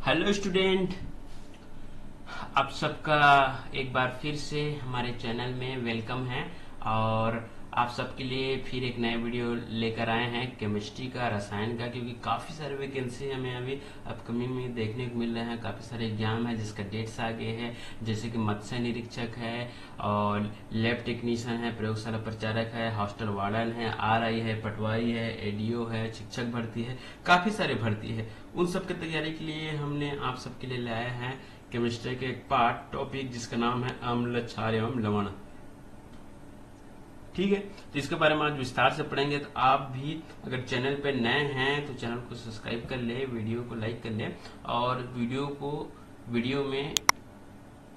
Hello student, आप सबका एक बार फिर से हमारे चैनल में वेलकम है। और आप सबके लिए फिर एक नया वीडियो लेकर आए हैं केमिस्ट्री का, रसायन का, क्योंकि काफ़ी सारे वैकेंसी हमें अभी अपकमिंग में देखने को मिल रहे हैं। काफ़ी सारे एग्जाम है जिसका डेट्स आ गए हैं, जैसे कि मत्स्य निरीक्षक है और लैब टेक्नीशियन है, प्रयोगशाला प्रचारक है, हॉस्टल वार्डन है, RI है, पटवारी है, ADO है, शिक्षक भर्ती है, काफ़ी सारे भर्ती है। उन सब की तैयारी के लिए हमने आप सबके लिए लाया है केमिस्ट्री के एक पार्ट टॉपिक जिसका नाम है अम्ल, क्षार एवं लवण। ठीक है, तो इसके बारे में आज विस्तार से पढ़ेंगे। तो आप भी अगर चैनल पे नए हैं तो चैनल को सब्सक्राइब कर ले, वीडियो को लाइक कर ले और वीडियो में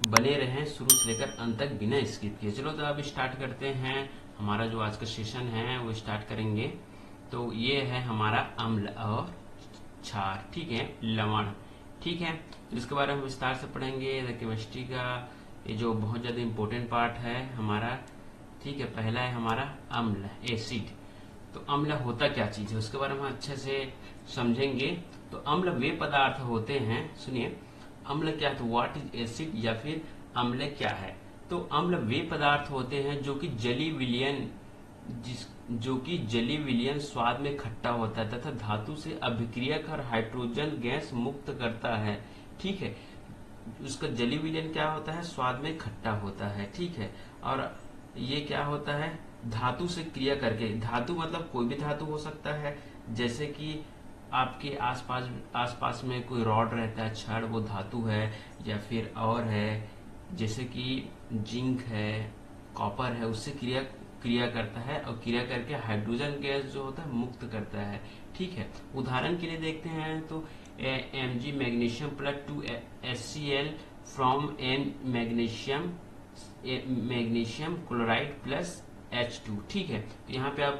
बने रहें शुरू से लेकर अंत तक बिना स्किप किए। चलो तो अब स्टार्ट करते हैं। हमारा जो आज का सेशन है वो स्टार्ट करेंगे। तो ये है हमारा अम्ल और क्षार, ठीक है, लवण, ठीक है। तो इसके बारे में विस्तार से पढ़ेंगे। केमिस्ट्री का ये जो बहुत ज्यादा इंपॉर्टेंट पार्ट है हमारा, ठीक है। पहला है हमारा अम्ल, एसिड। तो अम्ल होता क्या चीज है उसके बारे में अच्छे से समझेंगे। तो अम्ल वे पदार्थ होते हैं, सुनिए, अम्ल क्या है, तो व्हाट इज एसिड या फिर अम्ल क्या है। तो अम्ल वे पदार्थ होते हैं जो कि जली विलयन स्वाद में खट्टा होता है तथा धातु से अभिक्रिया कर हाइड्रोजन गैस मुक्त करता है, ठीक है। उसका जली विलयन क्या होता है, स्वाद में खट्टा होता है, ठीक है। और ये क्या होता है, धातु से क्रिया करके, धातु मतलब कोई भी धातु हो सकता है, जैसे कि आपके आसपास में कोई रॉड रहता है, छड़, वो धातु है, या फिर और है जैसे कि जिंक है, कॉपर है, उससे क्रिया करता है और क्रिया करके हाइड्रोजन गैस जो होता है मुक्त करता है, ठीक है। उदाहरण के लिए देखते हैं तो Mg magnesium plus 2 HCl from magnesium chloride plus H2, ठीक है। तो यहाँ पे आप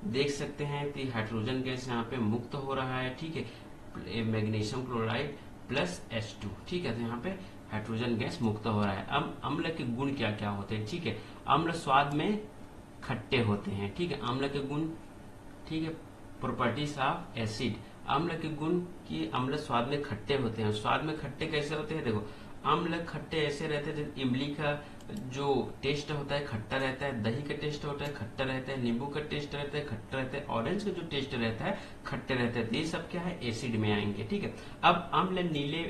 देख सकते हैं कि हाइड्रोजन गैस यहाँ पे मुक्त हो रहा है, ठीक है, मैग्नीशियम क्लोराइड प्लस H2, ठीक है। तो यहाँ पे हाइड्रोजन गैस मुक्त हो रहा है। अब अम्ल के गुण क्या क्या होते हैं, ठीक है। अम्ल स्वाद में खट्टे होते हैं, ठीक है, अम्ल के गुण, ठीक है। प्रॉपर्टीज ऑफ एसिड, अम्ल के गुण की अम्ल स्वाद में खट्टे होते हैं। स्वाद में खट्टे कैसे होते हैं, देखो, अम्ल खट्टे ऐसे रहते हैं, इमली का जो टेस्ट होता है खट्टा रहता है, दही का टेस्ट होता है खट्टा रहता है, नींबू का टेस्ट रहता है खट्टा रहता है, ऑरेंज का जो टेस्ट रहता है खट्टे रहता है। तो ये सब क्या है, एसिड में आएंगे, ठीक है। अब अम्ल नीले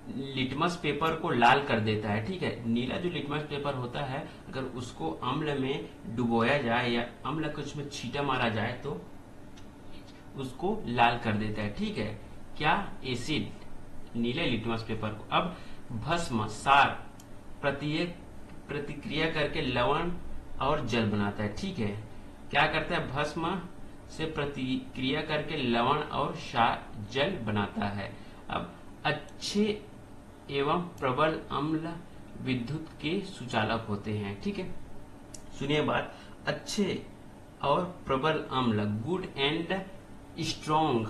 लिटमस पेपर को लाल कर देता है, ठीक है। नीला जो लिटमस पेपर होता है अगर उसको अम्ल में डुबोया जाए या अम्ल को उसमें छींटा मारा जाए तो उसको लाल कर देता है, ठीक है। क्या, एसिड, नीले लिटमस पेपर को। अब भस्म, सार प्रतिक्रिया करके लवण और जल बनाता है, ठीक है। क्या करता है, भस्म से प्रतिक्रिया करके लवण और जल बनाता है। अब अच्छे एवं प्रबल अम्ल विद्युत के सुचालक होते हैं, ठीक है। सुनिए बात, अच्छे और प्रबल अम्ल, गुड एंड स्ट्रॉन्ग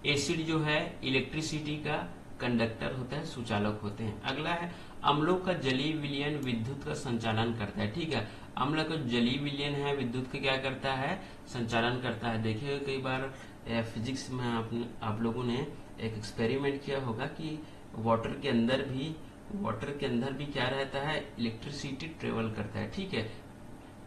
एसिड जो है इलेक्ट्रिसिटी का कंडक्टर होता है, सुचालक होते हैं। अगला है अम्लों का जलीय विलयन विद्युत का संचालन करता है, ठीक है। अम्ल का जलीय विलयन है विद्युत का क्या करता है, संचालन करता है। देखिए कई बार फिजिक्स में आप लोगों ने एक एक्सपेरिमेंट किया होगा कि वाटर के अंदर भी क्या रहता है, इलेक्ट्रिसिटी ट्रेवल करता है, ठीक है,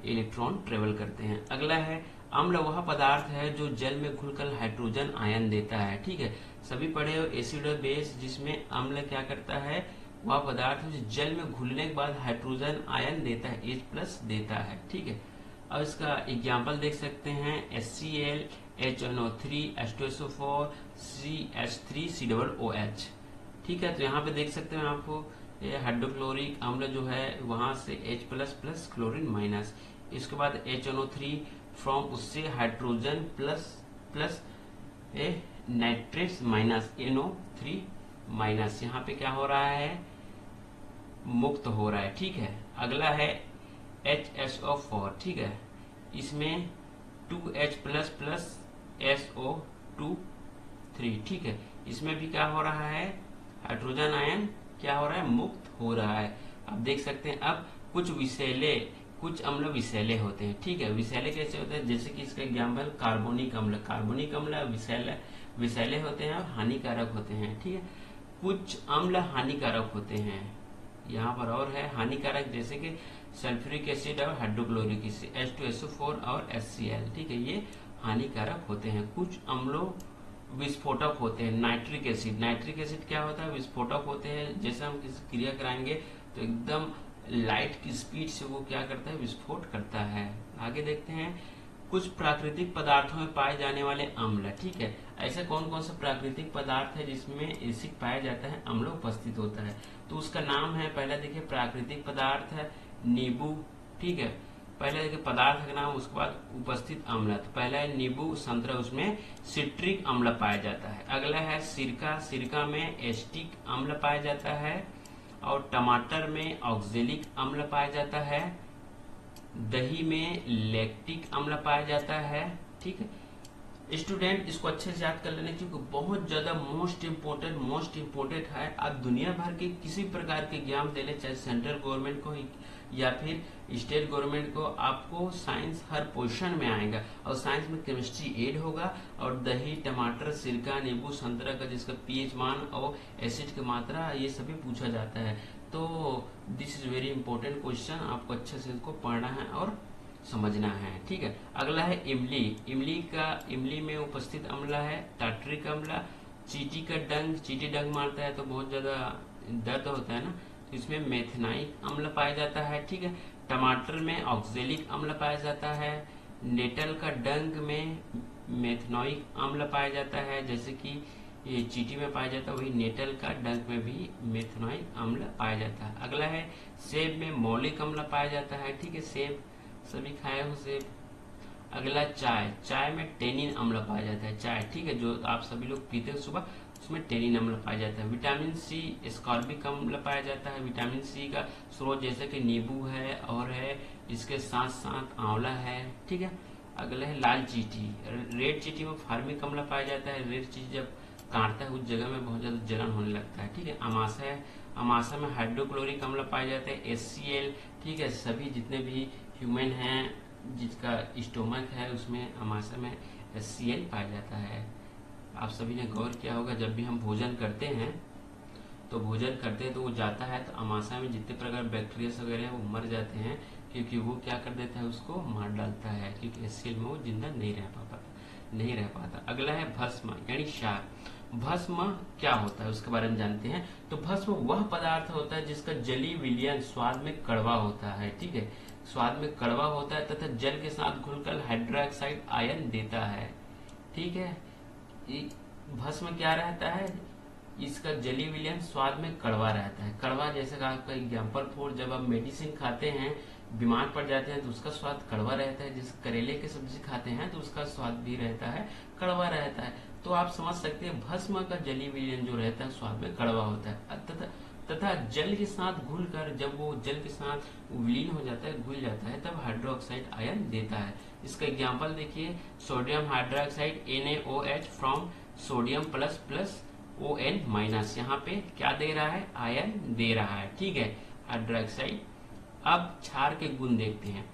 इलेक्ट्रॉन ट्रेवल करते हैं। अगला है अम्ल वह पदार्थ है जो जल में घुलकर हाइड्रोजन आयन देता है, ठीक है। सभी पढ़े हो एसिड और बेस, जिसमें अम्ल क्या करता है, वह पदार्थ है जो जल में घुलने के बाद हाइड्रोजन आयन देता है, H+ देता है, ठीक है। अब इसका एग्जाम्पल देख सकते हैं, HCl, HNO3, H2SO4, CH3, COOH, ठीक है। तो यहाँ पे देख सकते हैं आपको हाइड्रोक्लोरिक अम्ल जो है वहां से H++ क्लोरीन माइनस, इसके बाद HNO3 फ्रॉम उससे hydrogen plus nitrate minus NO3 minus, यहाँ पे क्या हो रहा है, मुक्त हो रहा है, ठीक है। अगला है HSO4, ठीक है, इसमें 2H++ SO2 3, ठीक है। इसमें भी क्या हो रहा है, हाइड्रोजन आयन क्या हो रहा है, मुक्त हो रहा है। आप देख सकते हैं। अब कुछ अम्ल विषैले होते हैं, ठीक है। विषैले कैसे होते हैं, जैसे कि इसका एग्जाम्पल कार्बोनिक अम्ल विषैले होते हैं और हानिकारक होते हैं, ठीक है। कुछ अम्ल हानिकारक होते हैं, यहाँ पर और है हानिकारक, जैसे कि सल्फ्यूरिक एसिड और हाइड्रोक्लोरिक एसिड H2SO4 और HCl, ठीक है, ये हानिकारक होते हैं। कुछ अम्लों विस्फोटक होते हैं, नाइट्रिक एसिड, नाइट्रिक एसिड क्या होता है, विस्फोटक होते हैं, जैसे हम किसी क्रिया कराएंगे तो एकदम लाइट की स्पीड से वो क्या करता है, विस्फोट करता है। आगे देखते हैं, कुछ प्राकृतिक पदार्थों में पाए जाने वाले अम्ल, ठीक है, ऐसे कौन कौन से प्राकृतिक पदार्थ है जिसमें एसिड पाया जाता है, अम्ल उपस्थित होता है, तो उसका नाम है, पहला देखिए प्राकृतिक पदार्थ है नींबू, ठीक है, पहले देखिए पदार्थ का नाम, उसके बाद उपस्थित अम्ल, तो पहला है नींबू, संतरा, उसमें सिट्रिक अम्ल पाया जाता है। अगला है सिरका, सिरका में एस्टिक अम्ल पाया जाता है, और टमाटर में ऑक्जेलिक अम्ल पाया जाता है, दही में लैक्टिक अम्ल पाया जाता है, ठीक है। स्टूडेंट इसको अच्छे से याद कर लेना, क्योंकि बहुत ज्यादा मोस्ट इम्पोर्टेंट है। आप दुनिया भर के किसी प्रकार के एग्जाम दे ले, चाहे सेंट्रल गवर्नमेंट को या फिर स्टेट गवर्नमेंट को, आपको साइंस हर पोजीशन में आएगा, और साइंस में केमिस्ट्री एड होगा, और दही, टमाटर, सिरका, नींबू, संतरा का जिसका पीएच मान और एसिड की मात्रा, ये सभी पूछा जाता है। तो this is very important question, आपको अच्छे से इसको पढ़ना है और समझना है, ठीक है। अगला है इमली, इमली में उपस्थित अम्ल है टार्टरिक अम्ल, चींटी का डंक, चींटी डंक मारता है तो बहुत ज्यादा दर्द होता है ना, तो इसमें मेथनाइक अम्ल पाया जाता है, ठीक है। टमाटर में ऑक्जेलिक अम्ल पाया जाता है, नेटल का डंक में मेथनोइक अम्ल पाया जाता है, जैसे कि ये चींटी में पाया जाता है, वही नेटल का डंक में भी मेथनोइक अम्ल पाया जाता है। अगला है सेब में मौलिक अम्ल पाया जाता है, ठीक है, सेब सभी खाए हो सेब। अगला चाय, चाय में टेनिन अम्ल पाया जाता है, चाय, ठीक है, जो आप सभी लोग पीते हो सुबह, उसमें टेनिन अम्ल पाया जाता है। विटामिन सी एस्कॉर्बिक अम्ल पाया जाता है, विटामिन सी का स्रोत जैसे कि नींबू है और है, इसके साथ साथ आंवला है, ठीक है। अगला है लाल चींटी, रेड चींटी में फार्मिक अम्ल पाया जाता है, रेड चींटी जब काटता है उस जगह में बहुत ज्यादा जलन होने लगता है, ठीक है। अमाशा है, अमाशा में हाइड्रोक्लोरिक अम्ल पाए जाते हैं, HCl, ठीक है, सभी जितने भी ह्यूमन हैं जिसका स्टोमक है उसमें अमाशा में HCl पाया जाता है। आप सभी ने गौर किया होगा, जब भी हम भोजन करते हैं तो वो जाता है तो अमाशा में जितने प्रकार बैक्टीरिया वगैरह हैं वो मर जाते हैं, क्योंकि वो क्या कर देता है, उसको मार डालता है, क्योंकि HCl में वो जिंदा नहीं रह पाता। अगला है भस्म यानी क्षार, भस्म क्या होता है उसके बारे में जानते हैं। तो भस्म वह पदार्थ होता है जिसका जली विलयन स्वाद में कड़वा होता है, ठीक है, स्वाद में कड़वा होता है तथा जल के साथ घुलकर हाइड्रोक्साइड आयन देता है, ठीक है। भस्म क्या रहता है, इसका जली विलयन स्वाद में कड़वा रहता है, कड़वा जैसे आपका एग्जाम्पल फॉर, जब आप मेडिसिन खाते हैं बीमार पड़ जाते हैं तो उसका स्वाद कड़वा रहता है, जिस करेले की सब्जी खाते हैं तो उसका स्वाद भी रहता है, कड़वा रहता है। तो आप समझ सकते हैं भस्म का जली विलयन जो रहता है स्वाद में कड़वा होता है, तथा जल के साथ घुलकर, जब वो जल के साथ विलीन हो जाता है, घुल जाता है, तब हाइड्रोक्साइड आयन देता है। इसका एग्जाम्पल देखिए, sodium hydroxide NaOH from sodium plus plus ON minus, यहाँ पे क्या दे रहा है, आयन दे रहा है, ठीक है, हाइड्रोक्साइड। अब क्षार के गुण देखते हैं,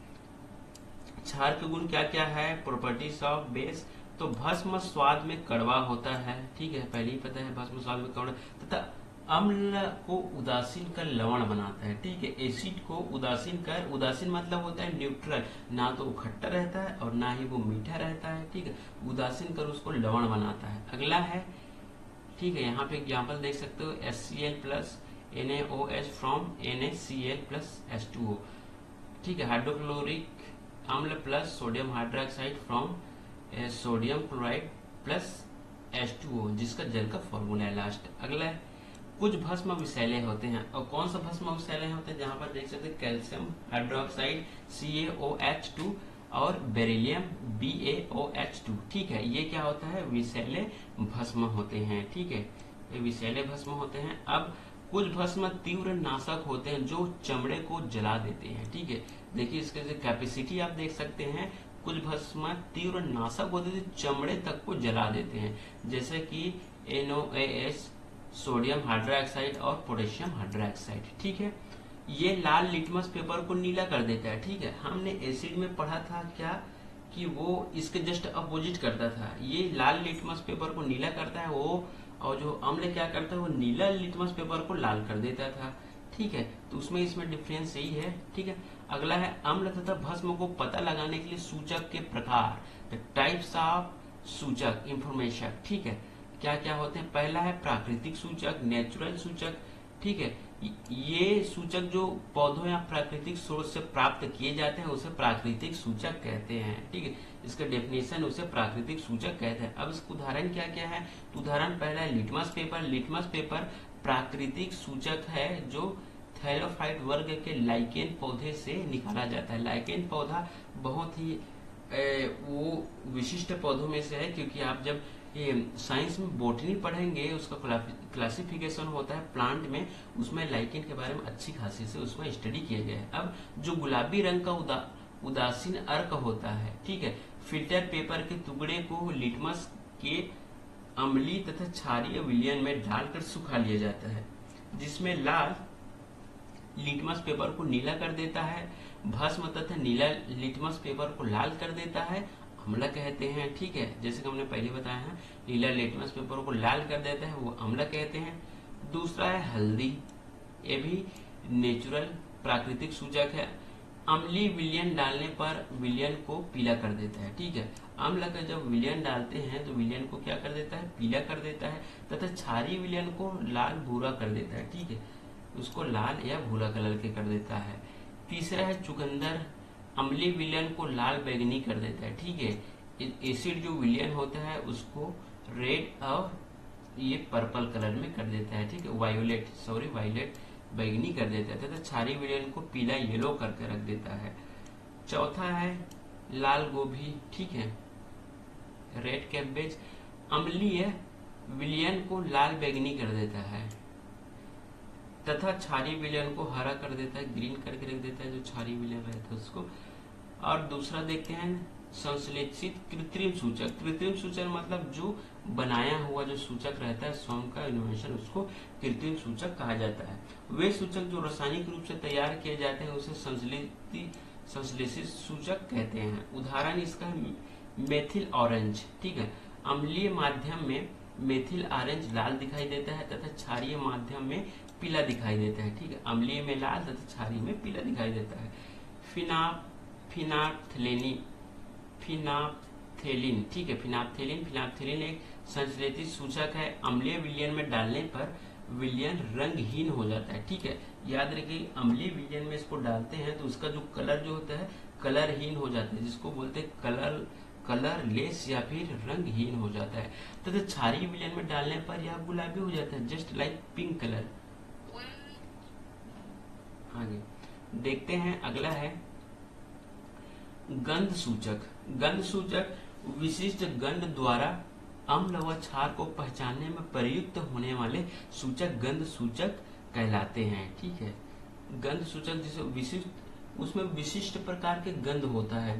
क्षार के गुण क्या क्या है, प्रॉपर्टीज ऑफ बेस। तो भस्म स्वाद में कड़वा होता है, ठीक है, पहले ही पता है भस्म स्वाद में कड़वा, तथा अम्ल को उदासीन कर लवण बनाता है, ठीक है, एसिड को उदासीन कर, उदासीन मतलब होता है न्यूट्रल, ना तो वो खट्टा रहता है और ना ही वो मीठा रहता है, ठीक है, उदासीन कर उसको लवण बनाता है। अगला है, ठीक है, यहाँ पे एग्जाम्पल देख सकते हो, HCl plus NaOH from NaCl plus H2O, ठीक है, हाइड्रोक्लोरिक अम्ल plus sodium hydroxide from sodium chloride plus H2O, जिसका जल का फॉर्मूला है लास्ट। अगला है, कुछ भस्म विषैले होते हैं, और कौन सा भस्म विषैले होते हैं, जहां पर देख सकते हैं कैल्शियम हाइड्रोक्साइड CaOH2 और बेरिलियम BaOH2, ठीक है, ये क्या होता है, विषैले भस्म होते हैं, ठीक है, ये विषैले भस्म होते हैं। अब कुछ भस्म तीव्र नाशक होते हैं जो चमड़े को जला देते हैं, ठीक है, देखिए इसके कैपेसिटी आप देख सकते हैं, कुछ भस्म तीव्र नाशक होते हैं चमड़े तक को जला देते हैं, जैसे कि NaOH, सोडियम हाइड्रोक्साइड और पोटेशियम हाइड्रोक्साइड, ठीक है। ये लाल लिटमस पेपर को नीला कर देता है, ठीक है, हमने एसिड में पढ़ा था क्या कि वो इसके जस्ट अपोजिट करता था, ये लाल लिटमस पेपर को नीला करता है वो, और जो अम्ल क्या करता है वो नीला लिटमस पेपर को लाल कर देता था। ठीक है, तो उसमें इसमें डिफरेंस यही है। ठीक है, अगला है अम्ल तथा भस्म को पता लगाने के लिए सूचक के प्रकार, द टाइप्स ऑफ सूचक इंफॉर्मेशन। ठीक है, क्या क्या होते हैं? पहला है प्राकृतिक सूचक, नेचुरल सूचक। ठीक है, ये सूचक जो पौधों या प्राकृतिक स्रोत से प्राप्त किए जाते हैं उसे प्राकृतिक सूचक कहते हैं। ठीक है, इसका डेफिनेशन उसे प्राकृतिक सूचक कहते हैं। अब इसका उदाहरण क्या क्या है? तो उदाहरण पहला है लिटमस पेपर। लिटमस पेपर प्राकृतिक सूचक है जो थैलोफाइट वर्ग के लाइकेन पौधे से निकाला जाता है। लाइकेन पौधा बहुत ही वो विशिष्ट पौधों में से है, क्योंकि आप जब ये साइंस में बोटनी पढ़ेंगे उसका क्लासिफिकेशन होता है प्लांट में, उसमें लाइकेन के बारे में अच्छी खासी से उसमें स्टडी किया गया है। अब जो गुलाबी रंग का उदासीन अर्क होता है, ठीक है, फिल्टर पेपर के टुकड़े को लिटमस के अम्लीय तथा क्षारीय विलयन में डालकर सुखा लिया जाता है, जिसमें लाल लिटमस पेपर को नीला कर देता है, भस्म तथा नीला लिटमस पेपर को लाल कर देता है, अम्ल कहते हैं। ठीक है, जैसे कि हमने पहले बताया है, नीला लिटमस पेपर को लाल कर देता है वो अम्ल कहते हैं। दूसरा है हल्दी, ये भी नेचुरल प्राकृतिक सूचक है। अम्लीय विलयन डालने पर विलयन को पीला कर देता है। ठीक है, अम्ल का जब विलयन डालते हैं तो विलयन को क्या कर देता है? पीला कर देता है, तथा क्षारीय विलयन को लाल भूरा कर देता है। ठीक है, उसको लाल या भूरा कलर के कर देता है। तीसरा है चुकंदर, अम्लीय विलयन को लाल बैंगनी कर देता है। ठीक है, एसिड जो विलयन होता है उसको रेड और ये पर्पल कलर में कर देता है। ठीक है, वायलेट बैंगनी कर देता है, तथा क्षारीय विलयन को पीला येलो करके रख देता है। चौथा है लाल गोभी। ठीक है, रेड कैबेज, अम्लीय विलयन को लाल बैंगनी कर देता है तथा क्षारीय विलयन को हरा कर देता है, ग्रीन करके रख देता है जो क्षारीय विलयन रहता है उसको। और दूसरा देखते हैं संश्लेषित कृत्रिम सूचक। कृत्रिम सूचक मतलब जो बनाया हुआ जो सूचक रहता है, स्वयं का इनोवेशन, उसको कृत्रिम सूचक कहा जाता है। वे सूचक जो रासायनिक रूप से तैयार किए जाते हैं उसे संश्लेषित सूचक कहते हैं। उदाहरण इसका मेथिल ऑरेंज। ठीक है, अम्लीय माध्यम में मेथिल ऑरेंज लाल दिखाई देता है तथा क्षारीय माध्यम में पीला दिखाई देता है। ठीक है, अम्लीय में लाल तथा क्षारीय में पीला दिखाई देता है। फिनाप्थेलिन। ठीक है, फिनाप्थेलिन एक संश्लेषित सूचक है। अम्लीय विलयन में डालने पर विलयन रंगहीन हो जाता है। ठीक है, याद रखिए अम्लीय विलयन में इसको डालते हैं तो उसका जो कलर जो होता है कलरहीन हो जाता है, जिसको बोलते हैं कलरलेस या फिर रंगहीन हो जाता है। तथा क्षारीय विलयन में डालने पर यह गुलाबी हो जाता है, जस्ट लाइक पिंक कलर। आगे देखते हैं, अगला है गंध सूचक। गंध सूचक विशिष्ट गंध द्वारा अम्ल व क्षार को पहचानने में प्रयुक्त होने वाले सूचक गंध सूचक कहलाते हैं। ठीक है, गंध सूचक जिसे विशिष्ट, उसमें विशिष्ट प्रकार के गंध होता है।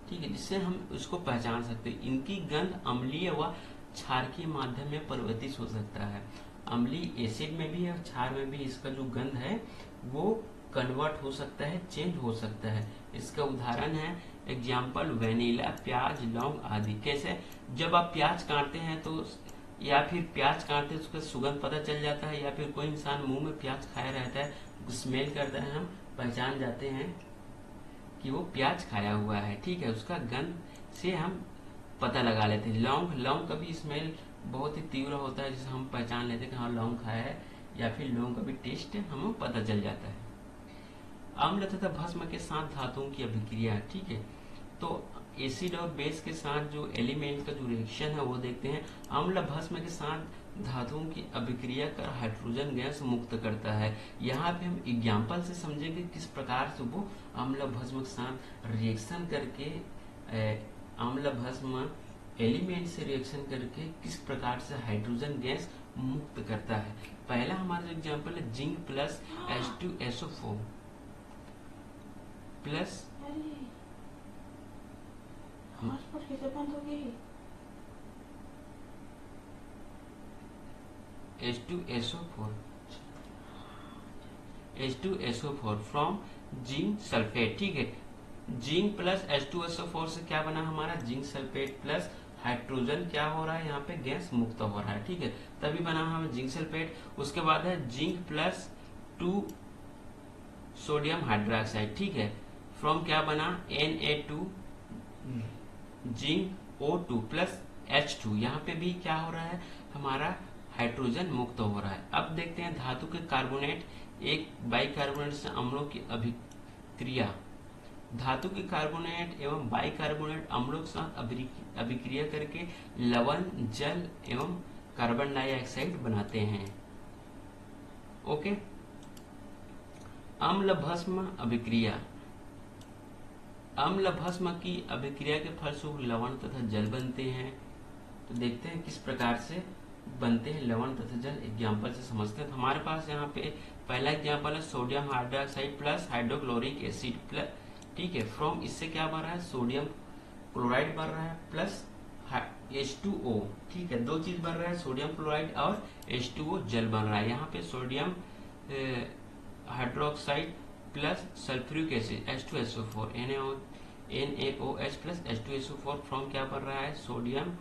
ठीक है, जिससे हम उसको पहचान सकते हैं। इनकी गंध अम्लीय व क्षार के माध्यम में परिवर्तित हो सकता है। अम्लीय एसिड में भी और क्षार में भी इसका जो गंध है वो कन्वर्ट हो सकता है, चेंज हो सकता है। इसका उदाहरण है एग्जाम्पल वेनिला, प्याज, लौंग आदि। कैसे? जब आप प्याज काटते हैं तो या फिर प्याज काटते हैं उसका सुगंध पता चल जाता है, या फिर कोई इंसान मुंह में प्याज खाया रहता है, स्मेल करता है, हम पहचान जाते हैं कि वो प्याज खाया हुआ है। ठीक है, उसका गंध से हम पता लगा लेते हैं। लौंग का भी स्मेल बहुत ही तीव्र होता है, जिसे हम पहचान लेते हैं कि हाँ लौंग खाया है, या फिर लौंग का भी टेस्ट हमें पता चल जाता है। अम्ल तथा भस्म के साथ धातुओं की अभिक्रिया। ठीक है, तो एसिड और बेस के साथ जो एलिमेंट का जो रिएक्शन है वो देखते हैं। अम्ल भस्म के साथ धातुओं की अभिक्रिया कर हाइड्रोजन गैस मुक्त करता है। यहाँ पे हम एग्जाम्पल से समझेंगे किस प्रकार से वो अम्ल भस्म के साथ रिएक्शन करके अम्ल भस्म एलिमेंट से रिएक्शन करके किस प्रकार से हाइड्रोजन गैस मुक्त करता है। पहला हमारा एग्जाम्पल है zinc plus H2SO4 plus H2SO4 from zinc sulphate. ठीक है, जिंक प्लस H2SO4 से क्या बना हमारा जिंक सल्फेट प्लस हाइड्रोजन क्या हो रहा है, यहाँ पे गैस मुक्त हो रहा है, ठीक है, तभी बना हमें जिंक सल्फेट। उसके बाद है जिंक प्लस 2 सोडियम हाइड्रोक्साइड, ठीक है, फ्रॉम क्या बना Na2 zinc O2 plus H2, यहाँ पे भी क्या हो रहा है, हमारा हाइड्रोजन मुक्त हो रहा है। अब देखते हैं धातु के कार्बोनेट एक बाइकार्बोनेट से अम्लों की अभिक्रिया। धातु के कार्बोनेट एवं बाइकार्बोनेट अम्लों के साथ अभिक्रिया करके लवण, जल एवं कार्बन डाइऑक्साइड बनाते हैं। ओके, अम्ल भस्म अभिक्रिया। अम्ल भस्म की अभिक्रिया के फलस्वरूप लवण तथा जल बनते हैं। तो देखते हैं किस प्रकार से बनते हैं लवण तथा जल, एग्जाम्पल से समझते हैं। तो हमारे पास यहाँ पे पहला एग्जाम्पल है sodium hydroxide plus hydrochloric acid plus, ठीक है, फ्रॉम इससे क्या बन रहा है, सोडियम क्लोराइड बन रहा है प्लस H2O, ठीक है, दो चीज बन रहा है, सोडियम क्लोराइड और H2O जल बन रहा है। यहाँ पे sodium hydroxide plus sulphuric acid H2SO4 NaOH plus H2SO4 from क्या बन रहा है, सोडियम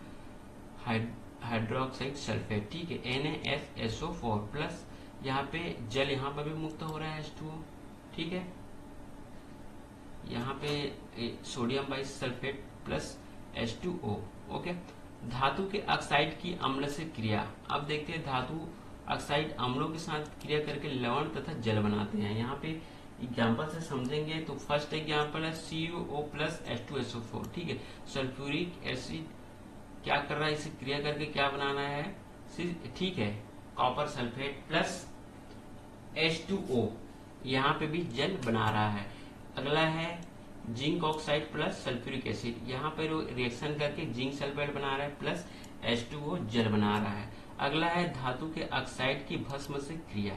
हाइड्रोक्साइड सल्फेट, ठीक है, NaSO4 प्लस यहाँ पे जल यहाँ पर भी मुक्त हो रहा है H2O, ठीक है, यहाँ पे sodium by sulphate plus H2O। Okay, धातु के ऑक्साइड की अम्ल से क्रिया। अब देखते हैं धातु ऑक्साइड अम्लों के साथ क्रिया करके लवण तथा जल बनाते हैं। यहाँ पे एग्जाम्पल से समझेंगे तो फर्स्ट एग्जाम्पल है CuO प्लस H2SO4, ठीक है, सल्फ्यूरिक एसिड क्या कर रहा है, इसे क्रिया करके क्या बनाना है, ठीक है, कॉपर सल्फेट प्लस H2O, यहाँ पे भी जल बना रहा है। अगला है zinc oxide plus sulphuric acid, यहाँ पे रिएक्शन करके जिंक सल्फेट बना रहा है प्लस H2O जल बना रहा है। अगला है धातु के ऑक्साइड की भस्म से क्रिया।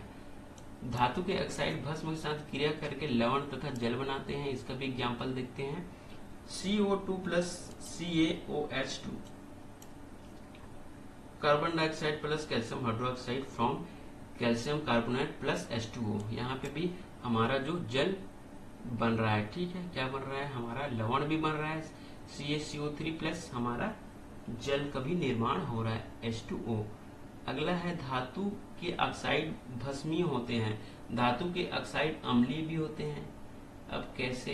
धातु के ऑक्साइड भस्म के साथ क्रिया करके लवण तथा जल बनाते हैं। इसका भी एग्जाम्पल देखते हैं, CO2 plus CaOH2, carbon dioxide plus calcium hydroxide from calcium carbonate plus H2O, यहाँ पे भी हमारा जो जल बन रहा है, ठीक है, क्या बन रहा है, हमारा लवण भी बन रहा है CaCO3 प्लस हमारा जल का भी निर्माण हो रहा है H2O। अगला है धातु के ऑक्साइड भस्मीय होते हैं। धातु के ऑक्साइड अम्लीय भी होते हैं। अब कैसे,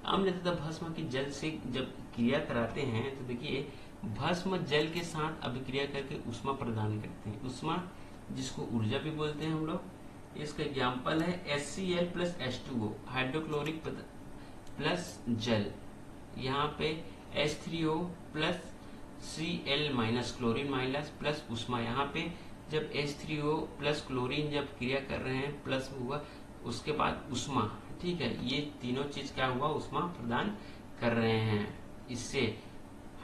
अम्ल तथा भस्म की जल से जब क्रिया कराते हैं तो देखिए भस्म जल के साथ अभिक्रिया करके उष्मा प्रदान करते हैं। उष्मा जिसको ऊर्जा भी बोलते हैं हम लोग। इसका एग्जाम्पल है HCl plus H2O, hydrochloric plus जल, यहाँ पे H3O plus Cl minus chlorine minus plus उष्मा, यहाँ पे जब H3O प्लस क्लोरीन जब क्रिया कर रहे हैं प्लस हुआ, उसके बाद उष्मा, ठीक है, ये तीनों चीज क्या हुआ, उष्मा प्रदान कर रहे हैं। इससे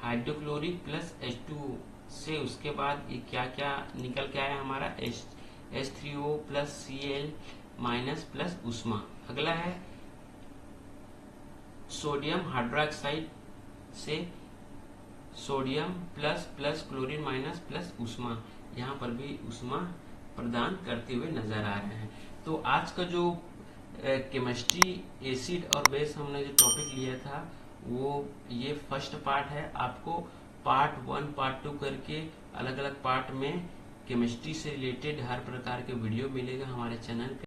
हाइड्रोक्लोरिक प्लस H2O से उसके बाद ये क्या क्या निकल के आया हमारा H3O plus Cl minus plus उष्मा। अगला है सोडियम हाइड्रोक्साइड से sodium plus plus chlorine minus plus उष्मा, यहाँ पर भी उष्मा प्रदान करते हुए नजर आ रहे हैं। तो आज का जो केमिस्ट्री एसिड और बेस हमने जो टॉपिक लिया था वो ये फर्स्ट पार्ट है। आपको पार्ट 1 पार्ट 2 करके अलग अलग पार्ट में केमिस्ट्री से रिलेटेड हर प्रकार के वीडियो मिलेगा हमारे चैनल पे।